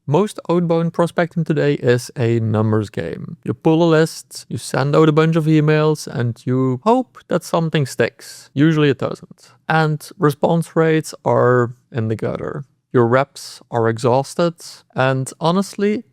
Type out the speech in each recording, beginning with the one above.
Most outbound prospecting today is a numbers game. You pull a list, you send out a bunch of emails, and you hope that something sticks. Usually it doesn't. And response rates are in the gutter. Your reps are exhausted, and honestly,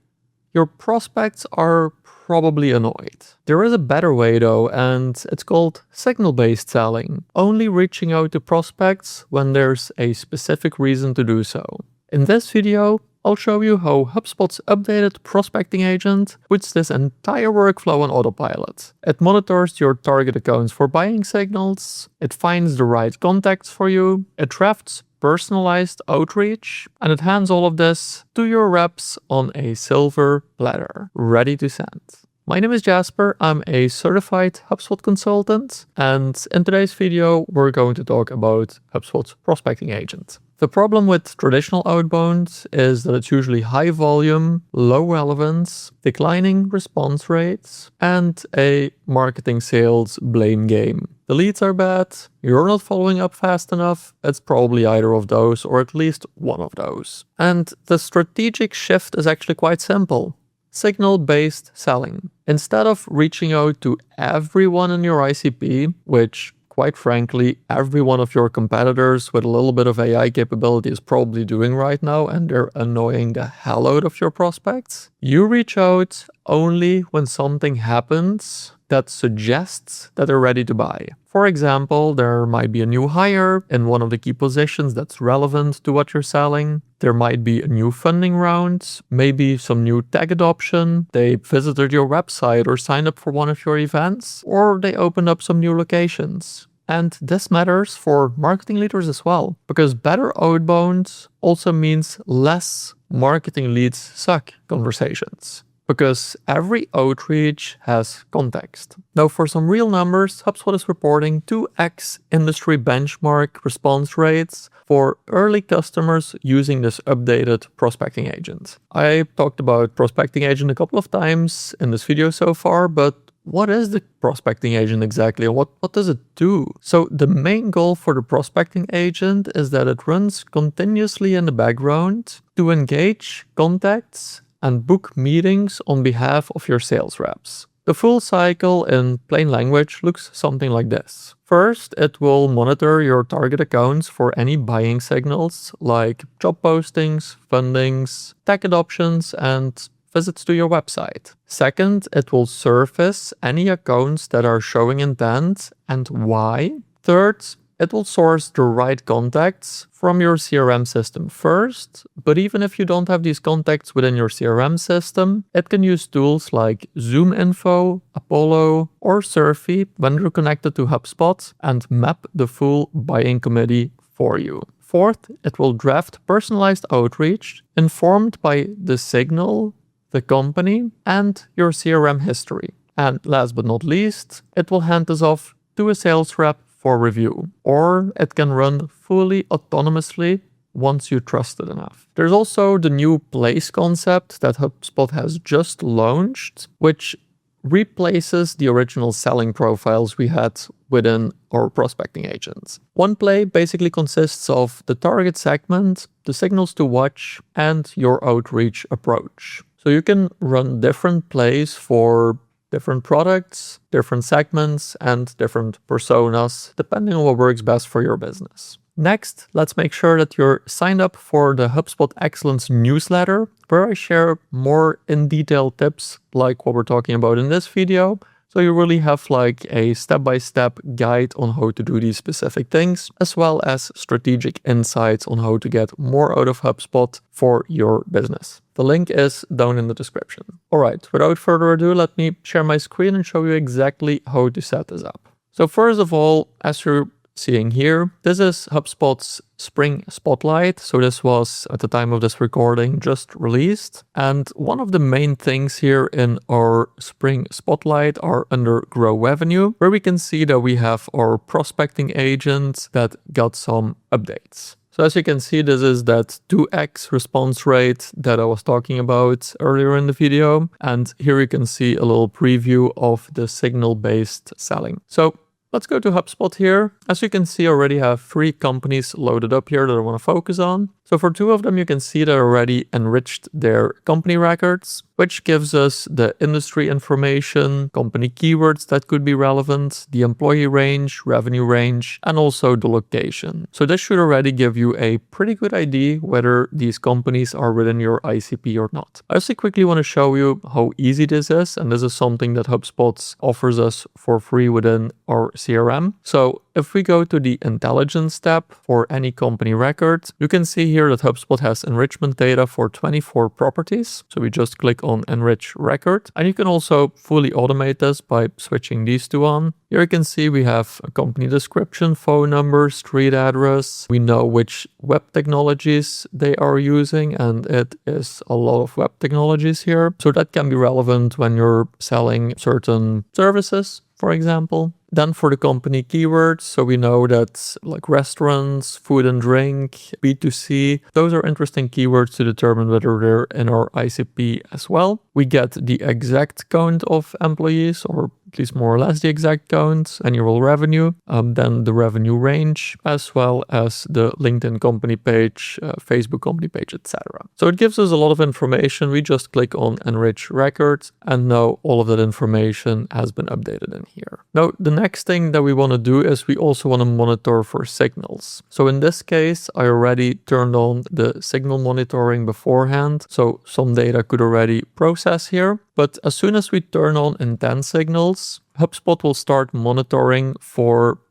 your prospects are probably annoyed. There is a better way though, and it's called signal-based selling, only reaching out to prospects when there's a specific reason to do so. In this video, I'll show you how HubSpot's updated prospecting agent puts this entire workflow on autopilot. It monitors your target accounts for buying signals, it finds the right contacts for you, it drafts personalized outreach, and it hands all of this to your reps on a silver platter, ready to send. My name is Jasper, I'm a certified HubSpot consultant, and in today's video we're going to talk about HubSpot's prospecting agent. The problem with traditional outbound is that it's usually high volume, low relevance, declining response rates, and a marketing sales blame game. The leads are bad, you're not following up fast enough, it's probably either of those or at least one of those. And the strategic shift is actually quite simple. Signal-based selling. Instead of reaching out to everyone in your ICP, which quite frankly, every one of your competitors with a little bit of AI capability is probably doing right now, and they're annoying the hell out of your prospects. You reach out only when something happens that suggests that they're ready to buy. For example, there might be a new hire in one of the key positions that's relevant to what you're selling. There might be a new funding round, maybe some new tech adoption. They visited your website or signed up for one of your events, or they opened up some new locations. And this matters for marketing leaders as well, because better outbound also means less marketing leads suck conversations. Because every outreach has context. Now, for some real numbers, HubSpot is reporting 2x industry benchmark response rates for early customers using this updated prospecting agent. I talked about prospecting agent a couple of times in this video so far, but what is the prospecting agent exactly and what does it do? So the main goal for the prospecting agent is that it runs continuously in the background to engage contacts and book meetings on behalf of your sales reps. The full cycle in plain language looks something like this. First, it will monitor your target accounts for any buying signals like job postings, fundings, tech adoptions, and visits to your website. Second, it will surface any accounts that are showing intent and why. Third, it will source the right contacts from your CRM system first, but even if you don't have these contacts within your CRM system, it can use tools like ZoomInfo, Apollo, or Surfy when you're connected to HubSpot and map the full buying committee for you. Fourth, it will draft personalized outreach informed by the signal, the company, and your CRM history. And last but not least, it will hand this off to a sales rep for review, or it can run fully autonomously once you trust it enough. There's also the new place concept that HubSpot has just launched, which replaces the original selling profiles we had within our prospecting agents. One play basically consists of the target segment, the signals to watch, and your outreach approach. So you can run different plays for different products, different segments, and different personas, depending on what works best for your business. Next, let's make sure that you're signed up for the HubSpot Excellence newsletter, where I share more in-detail tips like what we're talking about in this video. So you really have like a step-by-step guide on how to do these specific things, as well as strategic insights on how to get more out of HubSpot for your business. The link is down in the description. All right, without further ado, let me share my screen and show you exactly how to set this up. So first of all, as you're seeing here, this is HubSpot's Spring Spotlight. So this was, at the time of this recording, just released. And one of the main things here in our Spring Spotlight are under Grow Revenue, where we can see that we have our prospecting agent that got some updates. So as you can see, this is that 2x response rate that I was talking about earlier in the video. And here you can see a little preview of the signal-based selling. So let's go to HubSpot here. As you can see, I already have 3 companies loaded up here that I want to focus on. So for 2 of them, you can see that I already enriched their company records, which gives us the industry information, company keywords that could be relevant, the employee range, revenue range, and also the location. So this should already give you a pretty good idea whether these companies are within your ICP or not. I also quickly want to show you how easy this is, and this is something that HubSpot offers us for free within our CRM. So if we go to the intelligence tab for any company record, you can see here that HubSpot has enrichment data for 24 properties. So we just click on enrich record, and you can also fully automate this by switching these 2 on. Here you can see we have a company description, phone number, street address. We know which web technologies they are using, and it is a lot of web technologies here. So that can be relevant when you're selling certain services, for example. Then for the company keywords, so we know that like restaurants, food and drink, B2C, those are interesting keywords to determine whether they're in our ICP as well. We get the exact count of employees, or at least more or less the exact count, annual revenue, then the revenue range, as well as the LinkedIn company page, Facebook company page, etc. So it gives us a lot of information. We just click on enrich records, and now all of that information has been updated in here. Now, the next thing that we want to do is we also want to monitor for signals. So in this case, I already turned on the signal monitoring beforehand, so some data could already process here. But as soon as we turn on intent signals, HubSpot will start monitoring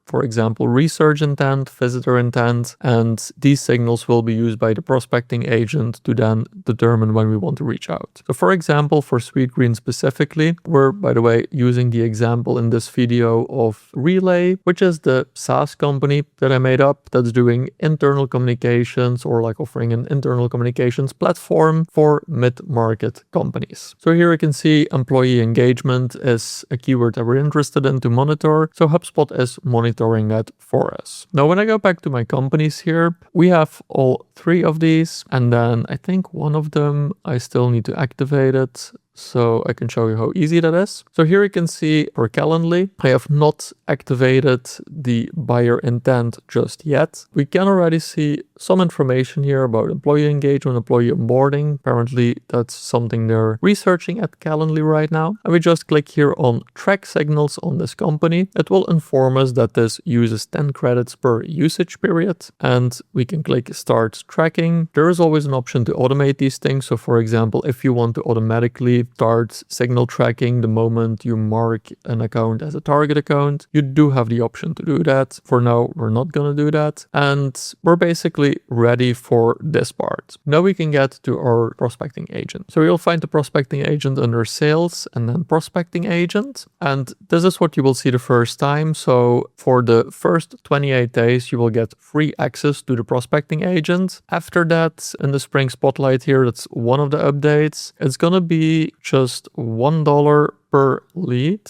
for example, research intent, visitor intent, and these signals will be used by the prospecting agent to then determine when we want to reach out. So for example, for Sweetgreen specifically, we're, by the way, using the example in this video of Relay, which is the SaaS company that I made up that's doing internal communications, or like offering an internal communications platform for mid-market companies. So here you can see employee engagement is a keyword that we're interested in to monitor. So HubSpot is monitoring that for us. Now, when I go back to my companies here, we have all 3 of these, and then I think one of them I still need to activate it. So I can show you how easy that is. So here you can see for Calendly, I have not activated the buyer intent just yet. We can already see some information here about employee engagement, employee onboarding. Apparently that's something they're researching at Calendly right now. And we just click here on track signals on this company. It will inform us that this uses 10 credits per usage period, and we can click start tracking. There is always an option to automate these things. So for example, if you want to automatically start signal tracking the moment you mark an account as a target account, you do have the option to do that. For now, we're not going to do that. And we're basically ready for this part. Now we can get to our prospecting agent. So you'll find the prospecting agent under sales and then prospecting agent. And this is what you will see the first time. So for the first 28 days, you will get free access to the prospecting agent. After that, in the spring spotlight here, that's one of the updates. It's going to be just $1 per lead.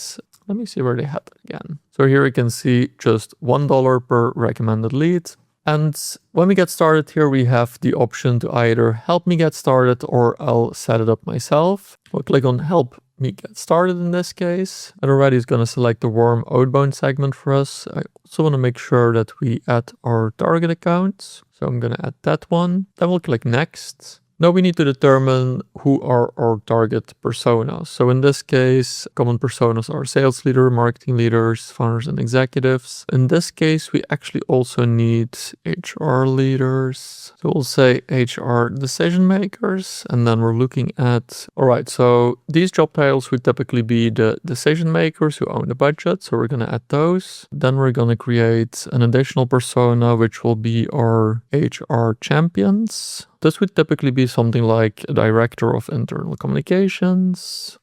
Let me see where they had it again. So here you can see just $1 per recommended lead. And when we get started here, we have the option to either help me get started or I'll set it up myself. We'll click on help me get started in this case. And already it's going to select the warm outbound segment for us. I also want to make sure that we add our target accounts. So I'm going to add that one. Then we'll click next. Now we need to determine who are our target personas. So in this case, common personas are sales leader, marketing leaders, founders, and executives. In this case, we actually also need HR leaders. So we'll say HR decision makers, and then we're looking at, all right, so these job titles would typically be the decision makers who own the budget. So we're going to add those. Then we're going to create an additional persona, which will be our HR champions. This would typically be something like a director of internal communications.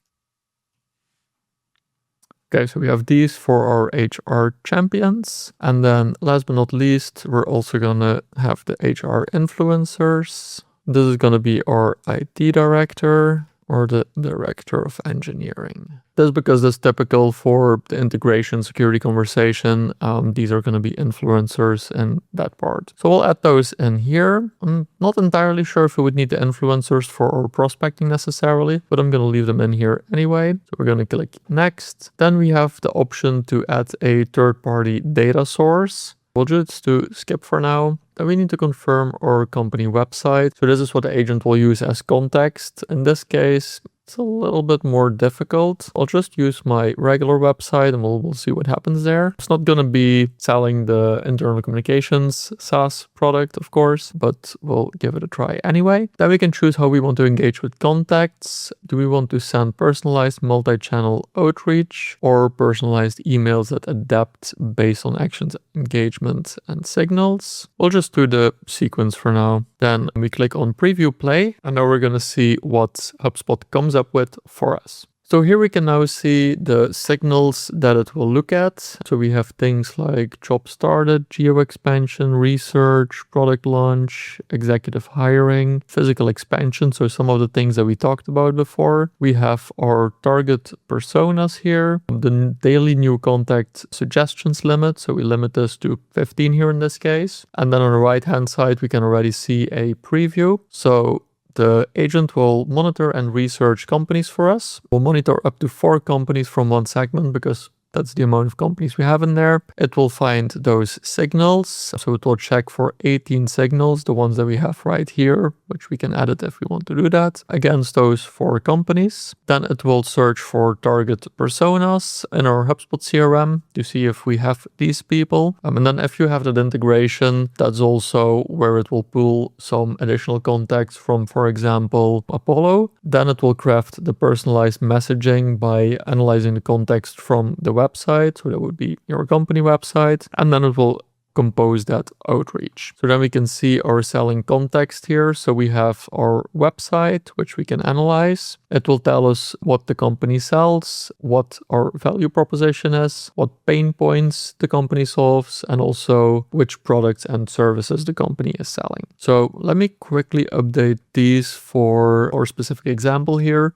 Okay, so we have these for our HR champions. And then last but not least, we're also going to have the HR influencers. This is going to be our IT director or the director of engineering. That's because that's typical for the integration security conversation. These are going to be influencers in that part. So we'll add those in here. I'm not entirely sure if we would need the influencers for our prospecting necessarily, but I'm going to leave them in here anyway. So we're going to click next. Then we have the option to add a third-party data source. We'll just do skip for now. Then we need to confirm our company website. So this is what the agent will use as context. In this case, it's a little bit more difficult. I'll just use my regular website and we'll see what happens there. It's not going to be selling the internal communications SaaS product, of course, but we'll give it a try anyway. Then we can choose how we want to engage with contacts. Do we want to send personalized multi-channel outreach or personalized emails that adapt based on actions, engagement, and signals? We'll just do the sequence for now. Then we click on Preview Play, and now we're going to see what HubSpot comes up with for us. So here we can now see the signals that it will look at. So we have things like job started, geo expansion, research, product launch, executive hiring, physical expansion. So some of the things that we talked about before. We have our target personas here, the daily new contact suggestions limit. So we limit this to 15 here in this case. And then on the right hand side, we can already see a preview. So the agent will monitor and research companies for us. We'll monitor up to 4 companies from one segment because that's the amount of companies we have in there. It will find those signals. So it will check for 18 signals, the ones that we have right here, which we can edit if we want to do that, against those 4 companies. Then it will search for target personas in our HubSpot CRM to see if we have these people. And then if you have that integration, that's also where it will pull some additional contacts from, for example, Apollo. Then it will craft the personalized messaging by analyzing the context from the website, so that would be your company website, and then it will compose that outreach. So then we can see our selling context here. So we have our website, which we can analyze. It will tell us what the company sells, what our value proposition is, what pain points the company solves, and also which products and services the company is selling. So let me quickly update these for our specific example here.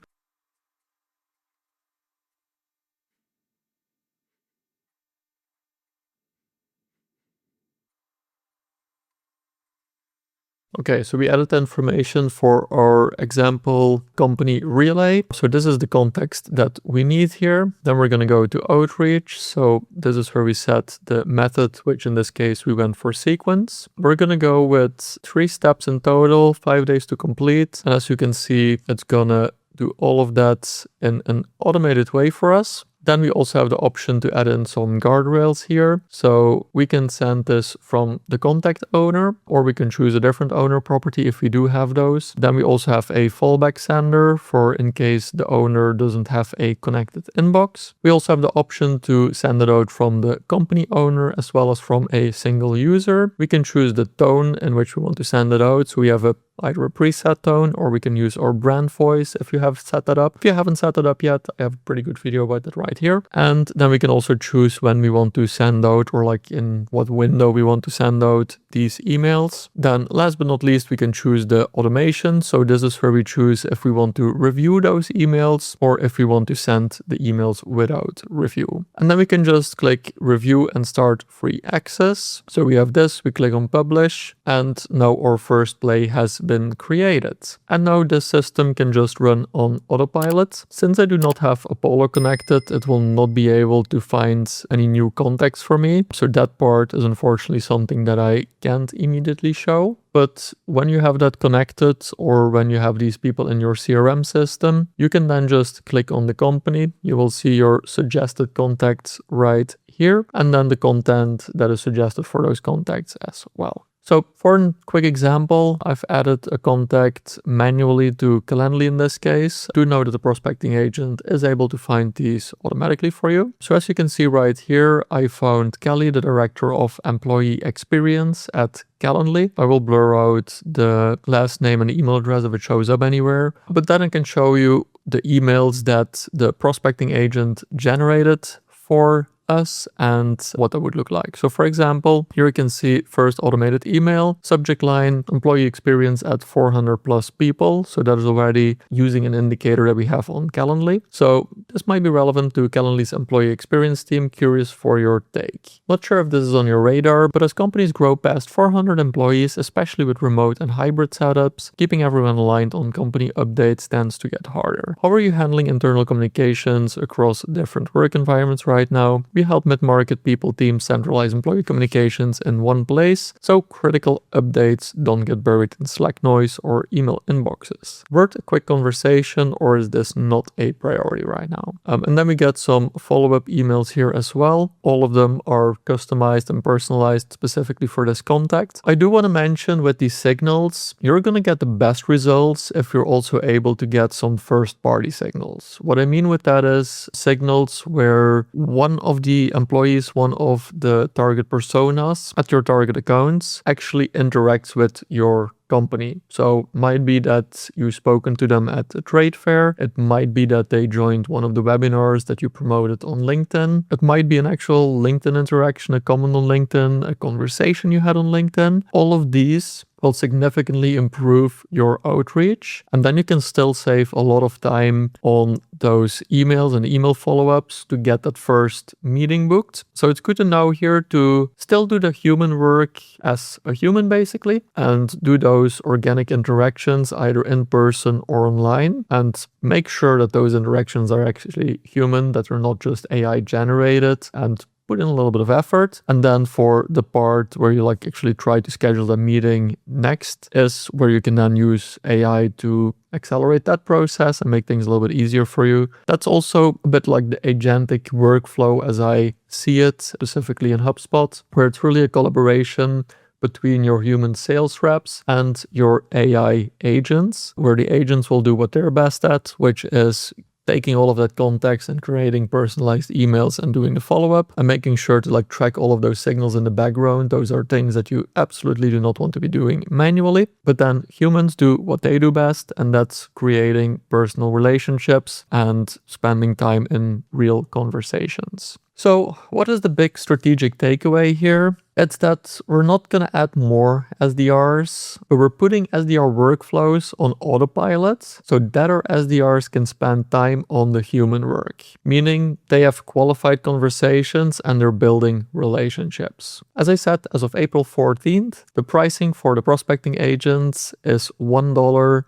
Okay, so we added the information for our example company relay. So this is the context that we need here. Then we're going to go to outreach. So this is where we set the method, which in this case we went for sequence. We're going to go with 3 steps in total, 5 days to complete. And as you can see, it's going to do all of that in an automated way for us. Then we also have the option to add in some guardrails here. So we can send this from the contact owner, or we can choose a different owner property if we do have those. Then we also have a fallback sender for in case the owner doesn't have a connected inbox. We also have the option to send it out from the company owner as well as from a single user. We can choose the tone in which we want to send it out. So we have either a preset tone, or we can use our brand voice if you have set that up. If you haven't set that up yet, I have a pretty good video about that right here. And then we can also choose when we want to send out, or like in what window we want to send out these emails. Then last but not least, we can choose the automation. So this is where we choose if we want to review those emails or if we want to send the emails without review. And then we can just click review and start free access. So we have this, we click on publish, and now our first play has been created. And now this system can just run on autopilot. Since I do not have Apollo connected, it will not be able to find any new contacts for me. So that part is unfortunately something that I can't immediately show. But when you have that connected, or when you have these people in your CRM system, you can then just click on the company. You will see your suggested contacts right here, and then the content that is suggested for those contacts as well. So for a quick example, I've added a contact manually to Calendly in this case. Do know that the prospecting agent is able to find these automatically for you. So as you can see right here, I found Kelly, the director of employee experience at Calendly. I will blur out the last name and email address if it shows up anywhere. But then I can show you the emails that the prospecting agent generated for us and what that would look like. So for example, here you can see first automated email, subject line, employee experience at 400 plus people. So that is already using an indicator that we have on Calendly. So this might be relevant to Calendly's employee experience team. Curious for your take. Not sure if this is on your radar, but as companies grow past 400 employees, especially with remote and hybrid setups, keeping everyone aligned on company updates tends to get harder. How are you handling internal communications across different work environments right now? We help mid-market people teams centralize employee communications in one place, so critical updates don't get buried in Slack noise or email inboxes. Worth a quick conversation, or is this not a priority right now? And then we get some follow-up emails here as well. All of them are customized and personalized specifically for this contact. I do want to mention with these signals, you're going to get the best results if you're also able to get some first-party signals. What I mean with that is signals where one of the employees, one of the target personas at your target accounts actually interacts with your company. So might be that you've spoken to them at a trade fair. It might be that they joined one of the webinars that you promoted on LinkedIn. It might be an actual LinkedIn interaction, a comment on LinkedIn, a conversation you had on LinkedIn. All of these will significantly improve your outreach. And then you can still save a lot of time on those emails and email follow-ups to get that first meeting booked. So it's good to know here to still do the human work as a human basically, and do those organic interactions either in person or online, and make sure that those interactions are actually human, that they're not just AI generated, and put in a little bit of effort. And then for the part where you actually try to schedule a meeting next is where you can then use AI to accelerate that process and make things a little bit easier for you. That's also a bit like the agentic workflow as I see it, specifically in HubSpot, where it's really a collaboration between your human sales reps and your AI agents, where the agents will do what they're best at, which is taking all of that context and creating personalized emails and doing the follow-up and making sure to track all of those signals in the background. Those are things that you absolutely do not want to be doing manually. But then humans do what they do best, and that's creating personal relationships and spending time in real conversations. So what is the big strategic takeaway here? It's that we're not going to add more SDRs, but we're putting SDR workflows on autopilot so that our SDRs can spend time on the human work, meaning they have qualified conversations and they're building relationships. As I said, as of April 14th, the pricing for the prospecting agents is $1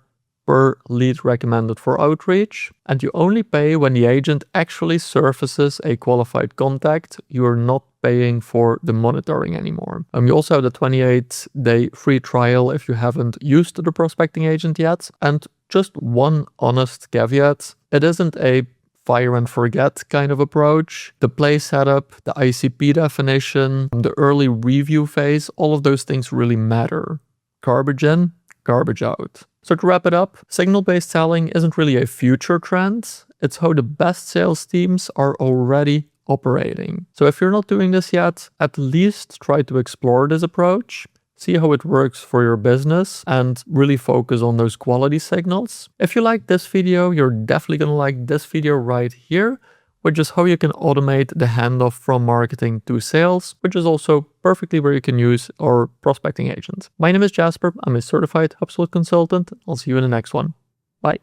per lead recommended for outreach, and you only pay when the agent actually surfaces a qualified contact. You're not paying for the monitoring anymore. You also have the 28-day free trial if you haven't used the prospecting agent yet. And just one honest caveat, it isn't a fire and forget kind of approach. The play setup, the ICP definition, the early review phase, all of those things really matter. Garbage in, garbage out. So to wrap it up, signal-based selling isn't really a future trend. It's how the best sales teams are already operating. So if you're not doing this yet, at least try to explore this approach, see how it works for your business, and really focus on those quality signals. If you like this video, you're definitely going to like this video right here, which is how you can automate the handoff from marketing to sales, which is also perfectly where you can use our prospecting agent. My name is Jasper. I'm a certified HubSpot consultant. I'll see you in the next one. Bye.